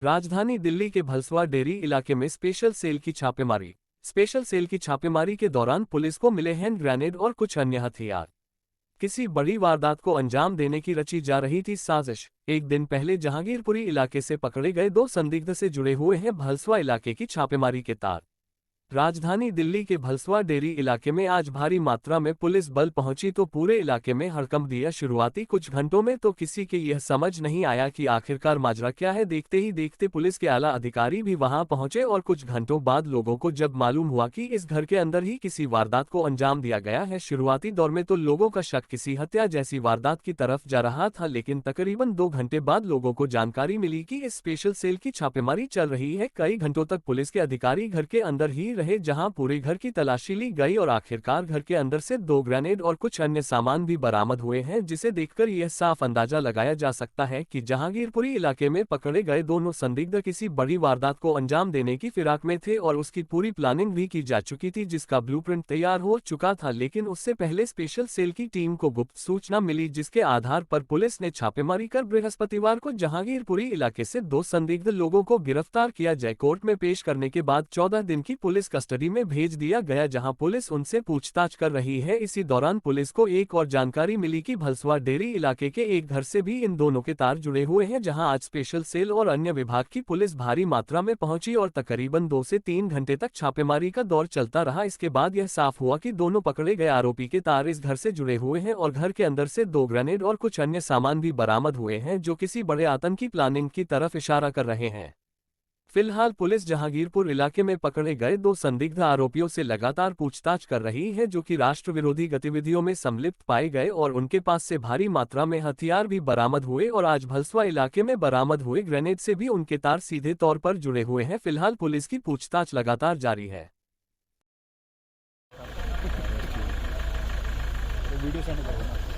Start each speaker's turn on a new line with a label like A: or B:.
A: राजधानी दिल्ली के भलसवा डेरी इलाके में स्पेशल सेल की छापेमारी। स्पेशल सेल की छापेमारी के दौरान पुलिस को मिले हैंड ग्रेनेड और कुछ अन्य हथियार। किसी बड़ी वारदात को अंजाम देने की रची जा रही थी साजिश। एक दिन पहले जहांगीरपुरी इलाके से पकड़े गए दो संदिग्ध से जुड़े हुए हैं भलसवा इलाके की छापेमारी के तार। राजधानी दिल्ली के भलसवा डेरी इलाके में आज भारी मात्रा में पुलिस बल पहुंची तो पूरे इलाके में हड़कंप दिया। शुरुआती कुछ घंटों में तो किसी के यह समझ नहीं आया कि आखिरकार माजरा क्या है। देखते ही देखते पुलिस के आला अधिकारी भी वहां पहुंचे और कुछ घंटों बाद लोगों को जब मालूम हुआ कि इस घर के अंदर ही किसी वारदात को अंजाम दिया गया है। शुरुआती दौर में तो लोगों का शक किसी हत्या जैसी वारदात की तरफ जा रहा था, लेकिन तकरीबन 2 घंटे बाद लोगों को जानकारी मिली कि इस स्पेशल सेल की छापेमारी चल रही है। कई घंटों तक पुलिस के अधिकारी घर के अंदर ही रहे, जहां पूरे घर की तलाशी ली गई और आखिरकार घर के अंदर से 2 ग्रेनेड और कुछ अन्य सामान भी बरामद हुए हैं, जिसे देखकर यह साफ अंदाजा लगाया जा सकता है कि जहांगीरपुरी इलाके में पकड़े गए दोनों संदिग्ध किसी बड़ी वारदात को अंजाम देने की फिराक में थे और उसकी पूरी प्लानिंग भी की जा चुकी थी, जिसका ब्लूप्रिंट तैयार हो चुका था। लेकिन उससे पहले स्पेशल सेल की टीम को गुप्त सूचना मिली, जिसके आधार पर पुलिस ने छापेमारी कर बृहस्पतिवार को जहांगीरपुरी इलाके से 2 संदिग्ध लोगों को गिरफ्तार किया। जय कोर्ट में पेश करने के बाद 14 दिन की पुलिस कस्टडी में भेज दिया गया, जहां पुलिस उनसे पूछताछ कर रही है। इसी दौरान पुलिस को एक और जानकारी मिली कि भलसवा डेरी इलाके के एक घर से भी इन दोनों के तार जुड़े हुए हैं, जहां आज स्पेशल सेल और अन्य विभाग की पुलिस भारी मात्रा में पहुंची और तकरीबन 2 से 3 घंटे तक छापेमारी का दौर चलता रहा। इसके बाद यह साफ हुआ कि दोनों पकड़े गए आरोपी के तार इस घर से जुड़े हुए हैं और घर के अंदर से 2 ग्रेनेड और कुछ अन्य सामान भी बरामद हुए हैं, जो किसी बड़े आतंकी प्लानिंग की तरफ इशारा कर रहे हैं। फिलहाल पुलिस जहांगीरपुर इलाके में पकड़े गए 2 संदिग्ध आरोपियों से लगातार पूछताछ कर रही है, जो कि राष्ट्र विरोधी गतिविधियों में संलिप्त पाए गए और उनके पास से भारी मात्रा में हथियार भी बरामद हुए और आज भलसवा इलाके में बरामद हुए ग्रेनेड से भी उनके तार सीधे तौर पर जुड़े हुए हैं। फिलहाल पुलिस की पूछताछ लगातार जारी है।
B: वीडियो सेंड करो ना।